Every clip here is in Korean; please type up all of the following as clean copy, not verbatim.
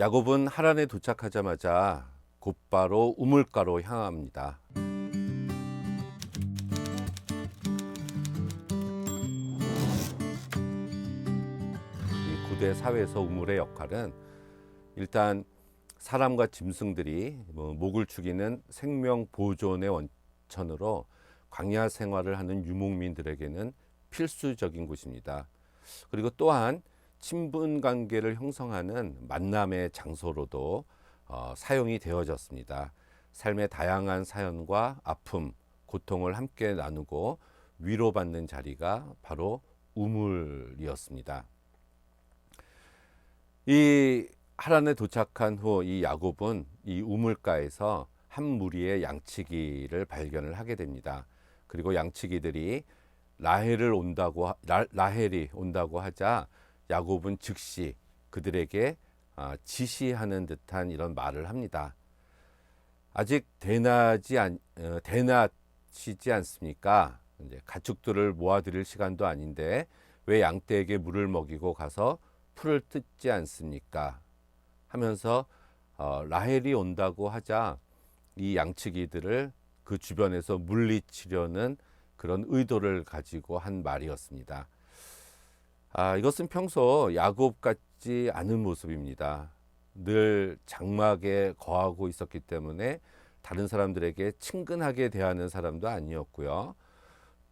야곱은 하란에 도착하자마자 곧바로 우물가로 향합니다. 이 고대 사회에서 우물의 역할은 일단 사람과 짐승들이 목을 축이는 생명 보존의 원천으로 광야 생활을 하는 유목민들에게는 필수적인 곳입니다. 그리고 또한 친분 관계를 형성하는 만남의 장소로도 사용이 되어졌습니다. 삶의 다양한 사연과 아픔, 고통을 함께 나누고 위로받는 자리가 바로 우물이었습니다. 이 하란에 도착한 후 이 야곱은 이 우물가에서 한 무리의 양치기를 발견을 하게 됩니다. 그리고 양치기들이 라헬이 온다고 하자 야곱은 즉시 그들에게 지시하는 듯한 이런 말을 합니다. 아직 대낮이지 않습니까? 이제 가축들을 모아드릴 시간도 아닌데 왜 양떼에게 물을 먹이고 가서 풀을 뜯지 않습니까? 하면서 라헬이 온다고 하자 이 양치기들을 그 주변에서 물리치려는 그런 의도를 가지고 한 말이었습니다. 이것은 평소 야곱 같지 않은 모습입니다. 늘 장막에 거하고 있었기 때문에 다른 사람들에게 친근하게 대하는 사람도 아니었고요.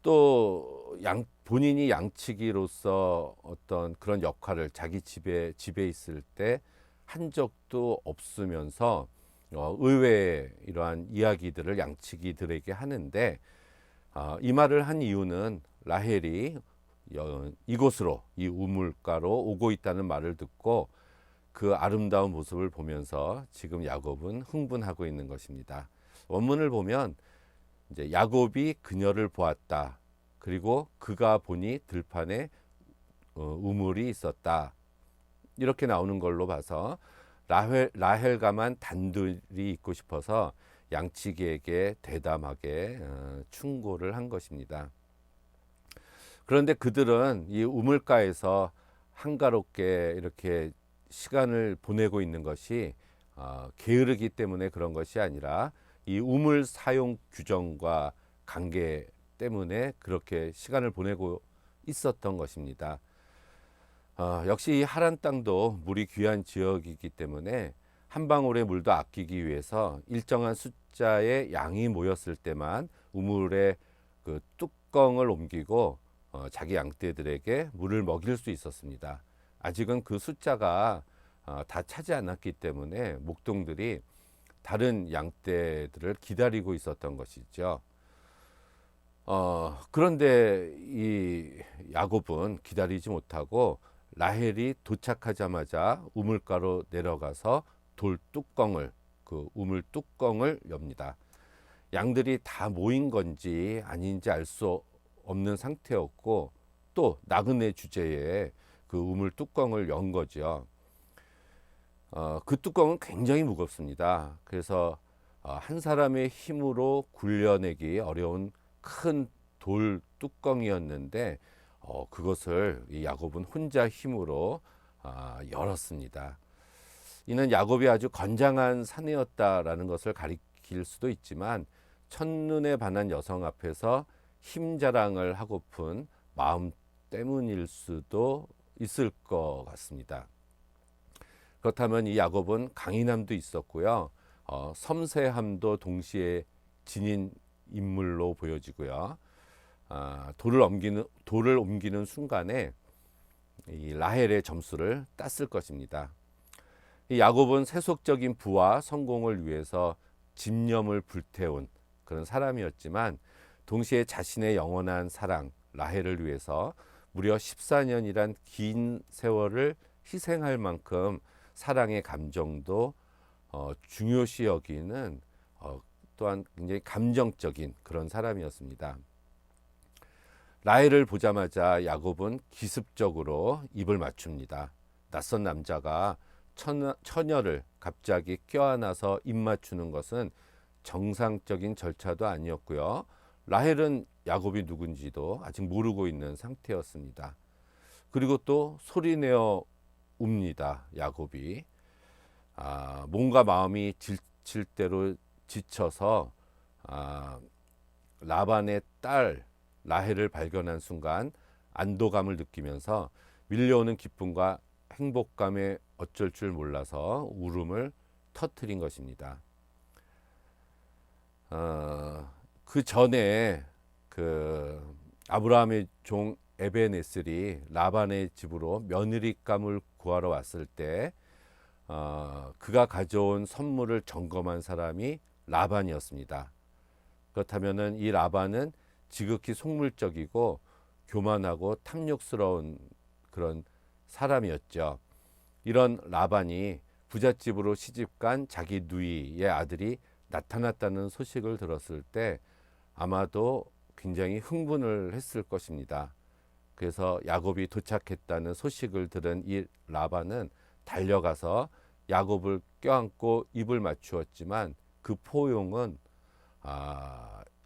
또 본인이 양치기로서 어떤 그런 역할을 자기 집에 있을 때 한 적도 없으면서 의외의 이러한 이야기들을 양치기들에게 하는데 이 말을 한 이유는 라헬이 이곳으로 이 우물가로 오고 있다는 말을 듣고 그 아름다운 모습을 보면서 지금 야곱은 흥분하고 있는 것입니다. 원문을 보면 이제 야곱이 그녀를 보았다. 그리고 그가 보니 들판에 우물이 있었다. 이렇게 나오는 걸로 봐서 라헬과만 단둘이 있고 싶어서 양치기에게 대담하게 충고를 한 것입니다. 그런데 그들은 이 우물가에서 한가롭게 이렇게 시간을 보내고 있는 것이 게으르기 때문에 그런 것이 아니라 이 우물 사용 규정과 관계 때문에 그렇게 시간을 보내고 있었던 것입니다. 역시 이 하란 땅도 물이 귀한 지역이기 때문에 한 방울의 물도 아끼기 위해서 일정한 숫자의 양이 모였을 때만 우물의 그 뚜껑을 옮기고 자기 양떼들에게 물을 먹일 수 있었습니다. 아직은 그 숫자가 다 차지 않았기 때문에 목동들이 다른 양떼들을 기다리고 있었던 것이죠. 그런데 이 야곱은 기다리지 못하고 라헬이 도착하자마자 우물가로 내려가서 그 우물 뚜껑을 엽니다. 양들이 다 모인 건지 아닌지 알 수 없는 상태였고 또 나그네 주제에 그 우물 뚜껑을 연 거죠. 그 뚜껑은 굉장히 무겁습니다. 그래서 한 사람의 힘으로 굴려내기 어려운 큰 돌 뚜껑이었는데 그것을 이 야곱은 혼자 힘으로 열었습니다. 이는 야곱이 아주 건장한 사내였다라는 것을 가리킬 수도 있지만 첫눈에 반한 여성 앞에서 힘 자랑을 하고픈 마음 때문일 수도 있을 것 같습니다. 그렇다면 이 야곱은 강인함도 있었고요. 섬세함도 동시에 지닌 인물로 보여지고요. 돌을 옮기는 순간에 이 라헬의 점수를 땄을 것입니다. 이 야곱은 세속적인 부와 성공을 위해서 집념을 불태운 그런 사람이었지만 동시에 자신의 영원한 사랑 라헬을 위해서 무려 14년이란 긴 세월을 희생할 만큼 사랑의 감정도 중요시 여기는 또한 굉장히 감정적인 그런 사람이었습니다. 라헬을 보자마자 야곱은 기습적으로 입을 맞춥니다. 낯선 남자가 처녀를 갑자기 껴안아서 입 맞추는 것은 정상적인 절차도 아니었고요. 라헬은 야곱이 누군지도 아직 모르고 있는 상태였습니다. 그리고 또 소리내어 웁니다. 야곱이. 몸과 마음이 지칠 대로 지쳐서 라반의 딸 라헬을 발견한 순간 안도감을 느끼면서 밀려오는 기쁨과 행복감에 어쩔 줄 몰라서 울음을 터뜨린 것입니다. 그 전에 그 아브라함의 종 에베네셀이 라반의 집으로 며느리감을 구하러 왔을 때 그가 가져온 선물을 점검한 사람이 라반이었습니다. 그렇다면은 이 라반은 지극히 속물적이고 교만하고 탐욕스러운 그런 사람이었죠. 이런 라반이 부잣집으로 시집간 자기 누이의 아들이 나타났다는 소식을 들었을 때 아마도 굉장히 흥분을 했을 것입니다. 그래서 야곱이 도착했다는 소식을 들은 이 라반은 달려가서 야곱을 껴안고 입을 맞추었지만 그 포용은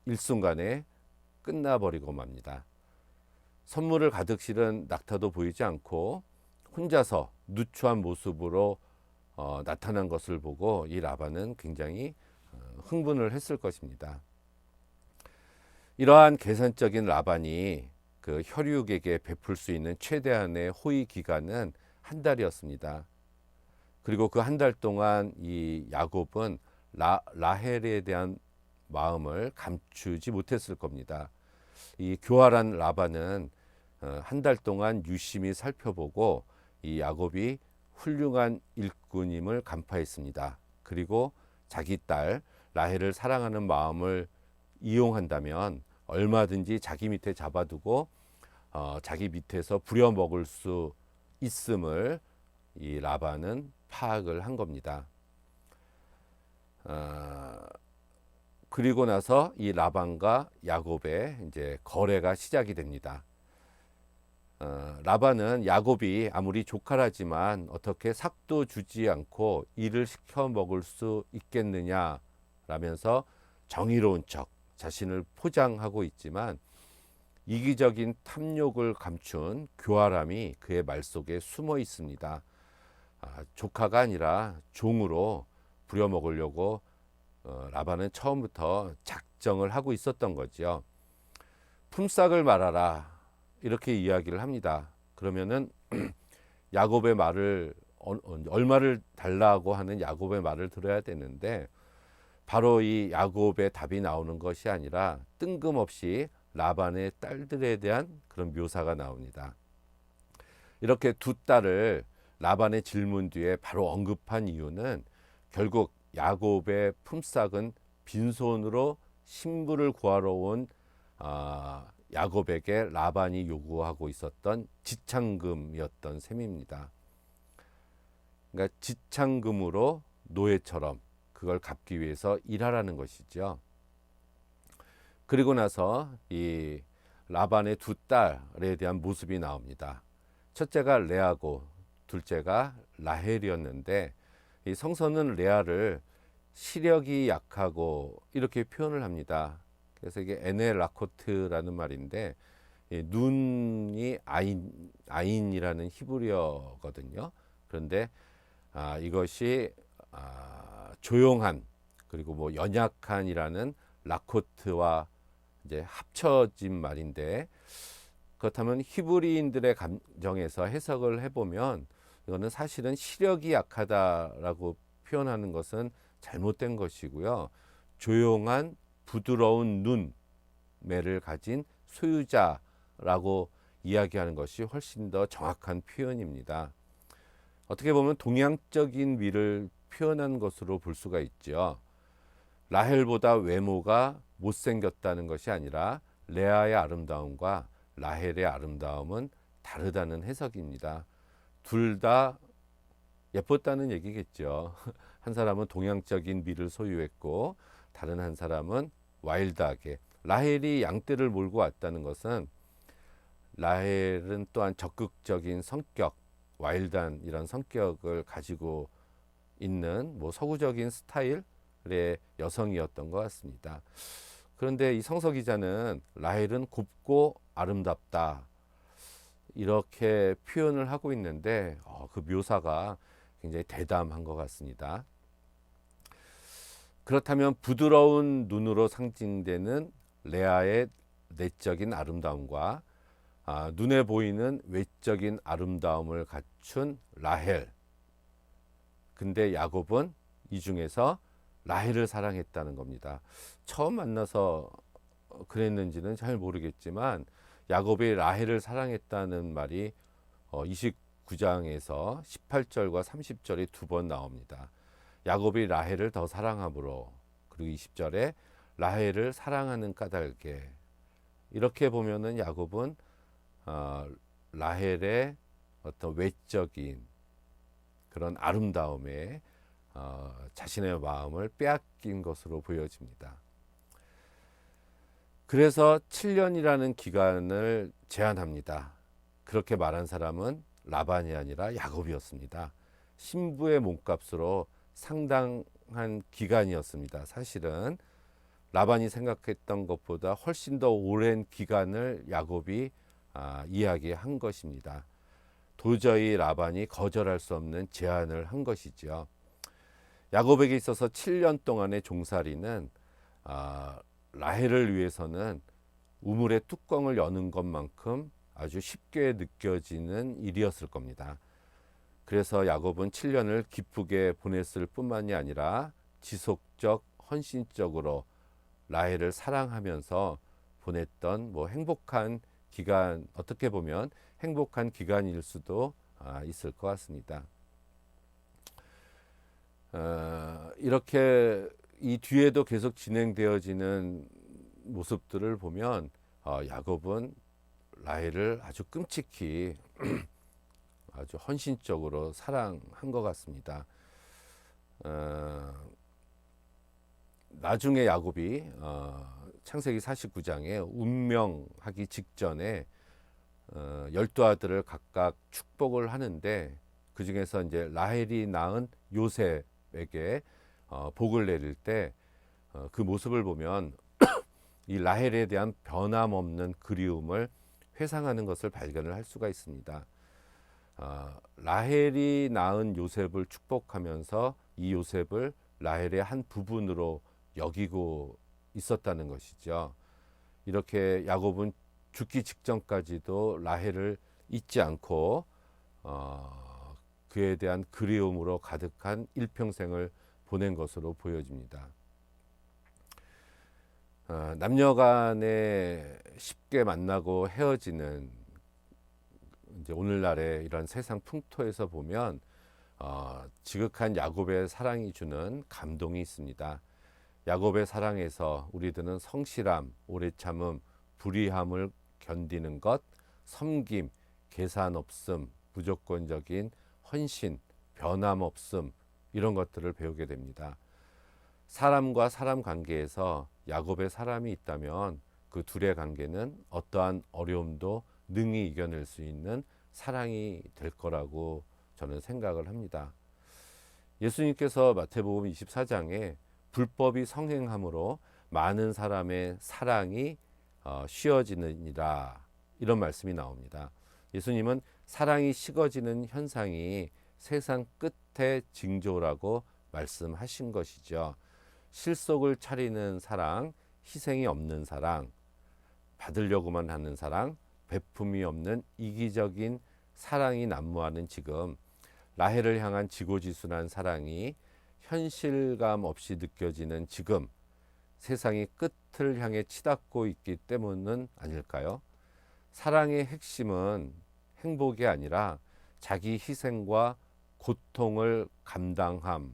일순간에 끝나버리고 맙니다. 선물을 가득 실은 낙타도 보이지 않고 혼자서 누추한 모습으로 나타난 것을 보고 이 라반은 굉장히 흥분을 했을 것입니다. 이러한 계산적인 라반이 그 혈육에게 베풀 수 있는 최대한의 호의 기간은 한 달이었습니다. 그리고 그 한 달 동안 이 야곱은 라헬에 대한 마음을 감추지 못했을 겁니다. 이 교활한 라반은 한 달 동안 유심히 살펴보고 이 야곱이 훌륭한 일꾼임을 간파했습니다. 그리고 자기 딸 라헬을 사랑하는 마음을 이용한다면 얼마든지 자기 밑에 잡아두고 자기 밑에서 부려먹을 수 있음을 이 라반은 파악을 한 겁니다. 그리고 나서 이 라반과 야곱의 이제 거래가 시작이 됩니다. 라반은 야곱이 아무리 조카라지만 어떻게 삭도 주지 않고 일을 시켜 먹을 수 있겠느냐 라면서 정의로운 척 자신을 포장하고 있지만 이기적인 탐욕을 감춘 교활함이 그의 말 속에 숨어 있습니다. 조카가 아니라 종으로 부려먹으려고 라반은 처음부터 작정을 하고 있었던 거죠. 품삯을 말하라 이렇게 이야기를 합니다. 그러면은 야곱의 말을 얼마를 달라고 하는 야곱의 말을 들어야 되는데 바로 이 야곱의 답이 나오는 것이 아니라 뜬금없이 라반의 딸들에 대한 그런 묘사가 나옵니다. 이렇게 두 딸을 라반의 질문 뒤에 바로 언급한 이유는 결국 야곱의 품삯은 빈손으로 신부를 구하러 온 야곱에게 라반이 요구하고 있었던 지창금이었던 셈입니다. 그러니까 지창금으로 노예처럼 그걸 갚기 위해서 일하라는 것이죠. 그리고 나서 이 라반의 두 딸에 대한 모습이 나옵니다. 첫째가 레아고 둘째가 라헬이었는데 이 성서는 레아를 시력이 약하고 이렇게 표현을 합니다. 그래서 이게 에네 라코트라는 말인데 눈이 아인이라는 히브리어거든요. 그런데 이것이 조용한 그리고 뭐 연약한이라는 라코트와 이제 합쳐진 말인데 그렇다면 히브리인들의 감정에서 해석을 해보면 이거는 사실은 시력이 약하다라고 표현하는 것은 잘못된 것이고요. 조용한 부드러운 눈매를 가진 소유자라고 이야기하는 것이 훨씬 더 정확한 표현입니다. 어떻게 보면 동양적인 미를 표현한 것으로 볼 수가 있죠. 라헬보다 외모가 못생겼다는 것이 아니라 레아의 아름다움과 라헬의 아름다움은 다르다는 해석입니다. 둘 다 예뻤다는 얘기겠죠. 한 사람은 동양적인 미를 소유했고 다른 한 사람은 와일드하게. 라헬이 양떼를 몰고 왔다는 것은 라헬은 또한 적극적인 성격, 와일드한 이런 성격을 가지고 있는 뭐 서구적인 스타일의 여성이었던 것 같습니다. 그런데 이 성서 기자는 라헬은 곱고 아름답다 이렇게 표현을 하고 있는데 그 묘사가 굉장히 대담한 것 같습니다. 그렇다면 부드러운 눈으로 상징되는 레아의 내적인 아름다움과 눈에 보이는 외적인 아름다움을 갖춘 라헬. 근데 야곱은 이 중에서 라헬을 사랑했다는 겁니다. 처음 만나서 그랬는지는 잘 모르겠지만 야곱이 라헬을 사랑했다는 말이 29장에서 18절과 30절이 두 번 나옵니다. 야곱이 라헬을 더 사랑함으로, 그리고 20절에 라헬을 사랑하는 까닭에, 이렇게 보면은 야곱은 라헬의 어떤 외적인 그런 아름다움에 자신의 마음을 빼앗긴 것으로 보여집니다. 그래서 7년이라는 기간을 제한합니다. 그렇게 말한 사람은 라반이 아니라 야곱이었습니다. 신부의 몸값으로 상당한 기간이었습니다. 사실은 라반이 생각했던 것보다 훨씬 더 오랜 기간을 야곱이 이야기한 것입니다. 도저히 라반이 거절할 수 없는 제안을 한 것이죠. 야곱에게 있어서 7년 동안의 종살이는 라헬을 위해서는 우물의 뚜껑을 여는 것만큼 아주 쉽게 느껴지는 일이었을 겁니다. 그래서 야곱은 7년을 기쁘게 보냈을 뿐만이 아니라 지속적 헌신적으로 라헬을 사랑하면서 보냈던 행복한 기간, 어떻게 보면 행복한 기간일 수도 있을 것 같습니다. 이렇게 이 뒤에도 계속 진행되어지는 모습들을 보면 야곱은 라헬을 아주 끔찍히 아주 헌신적으로 사랑한 것 같습니다. 나중에 야곱이 창세기 49장에 운명하기 직전에 12아들을 각각 축복을 하는데, 그 중에서 이제 라헬이 낳은 요셉에게 복을 내릴 때 그 모습을 보면 이 라헬에 대한 변함없는 그리움을 회상하는 것을 발견을 할 수가 있습니다. 라헬이 낳은 요셉을 축복하면서 이 요셉을 라헬의 한 부분으로 여기고 있었다는 것이죠. 이렇게 야곱은 죽기 직전까지도 라헬을 잊지 않고 그에 대한 그리움으로 가득한 일평생을 보낸 것으로 보여집니다. 남녀간에 쉽게 만나고 헤어지는 이제 오늘날의 이런 세상 풍토에서 보면 지극한 야곱의 사랑이 주는 감동이 있습니다. 야곱의 사랑에서 우리들은 성실함, 오래 참음, 불의함을 견디는 것, 섬김, 계산 없음, 무조건적인 헌신, 변함 없음, 이런 것들을 배우게 됩니다. 사람과 사람 관계에서 야곱의 사람이 있다면 그 둘의 관계는 어떠한 어려움도 능히 이겨낼 수 있는 사랑이 될 거라고 저는 생각을 합니다. 예수님께서 마태복음 24장에 불법이 성행함으로 많은 사람의 사랑이 쉬어지느니라, 이런 말씀이 나옵니다. 예수님은 사랑이 식어지는 현상이 세상 끝의 징조라고 말씀하신 것이죠. 실속을 차리는 사랑, 희생이 없는 사랑, 받으려고만 하는 사랑, 베품이 없는 이기적인 사랑이 난무하는 지금, 라헬을 향한 지고지순한 사랑이 현실감 없이 느껴지는 지금, 세상이 끝을 향해 치닫고 있기 때문은 아닐까요? 사랑의 핵심은 행복이 아니라 자기 희생과 고통을 감당함인데,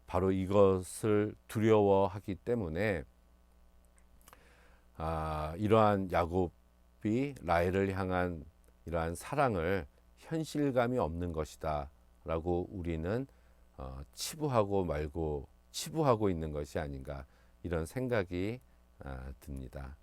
바로 이것을 두려워하기 때문에 이러한 야곱이 라헬을 향한 이러한 사랑을 현실감이 없는 것이다 라고 우리는 치부하고 있는 것이 아닌가, 이런 생각이 듭니다.